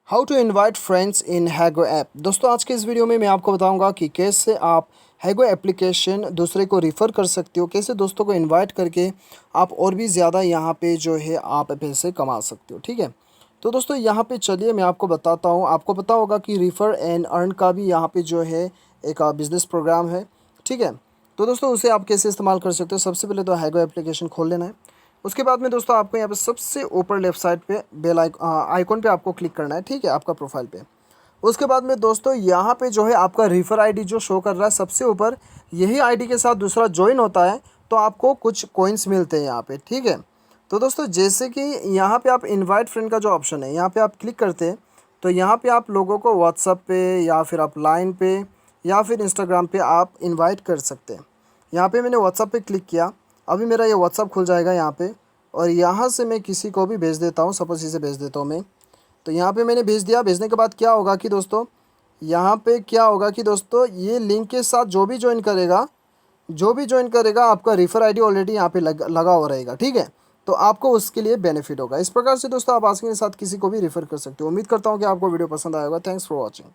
How to invite friends in Hago app. दोस्तों आज के इस वीडियो में मैं आपको बताऊंगा कि कैसे आप हैगो एप्लीकेशन दूसरे को रिफ़र कर सकते हो, कैसे दोस्तों को इनवाइट करके आप और भी ज़्यादा यहाँ पे जो है आप पैसे कमा सकते हो। ठीक है, तो दोस्तों यहाँ पे चलिए मैं आपको बताता हूँ। आपको पता होगा कि रिफ़र एंड अर्न का भी यहाँ पे जो है एक बिज़नेस प्रोग्राम है। ठीक है, तो दोस्तों उसे आप कैसे इस्तेमाल कर सकते हो। सबसे पहले तो हैगो एप्लीकेशन खोल लेना है। उसके बाद में दोस्तों आपको यहाँ पे सबसे ऊपर लेफ्ट साइड पे बेल आइकॉन पे आपको क्लिक करना है। ठीक है, आपका प्रोफाइल पे। उसके बाद में दोस्तों यहाँ पे जो है आपका रिफ़र आईडी जो शो कर रहा है सबसे ऊपर, यही आईडी के साथ दूसरा ज्वाइन होता है तो आपको कुछ कॉइन्स मिलते हैं यहाँ पे। ठीक है, तो दोस्तों जैसे कि यहाँ पे आप इनवाइट फ्रेंड का जो ऑप्शन है यहाँ पे आप क्लिक करते हैं तो यहाँ पे आप लोगों को व्हाट्सअप पे या फिर आप लाइन पे या फिर इंस्टाग्राम पे आप इनवाइट कर सकते हैं। यहाँ पे मैंने व्हाट्सअप पे क्लिक किया, अभी मेरा ये व्हाट्सअप खुल जाएगा यहाँ पे, और यहाँ से मैं किसी को भी भेज देता हूँ। सपोज इसे भेज देता हूँ मैं, तो यहाँ पे मैंने भेज दिया। भेजने के बाद क्या होगा कि दोस्तों यहाँ पे क्या होगा कि दोस्तों ये लिंक के साथ जो भी ज्वाइन करेगा आपका रिफ़र आईडी ऑलरेडी यहाँ पे लगा हुआ रहेगा। ठीक है, तो आपको उसके लिए बेनिफिट होगा। इस प्रकार से दोस्तों आप आसानी के साथ किसी को भी रिफ़र कर सकते हो। उम्मीद करता हूँ कि आपको वीडियो पसंद आएगा। Thanks for watching.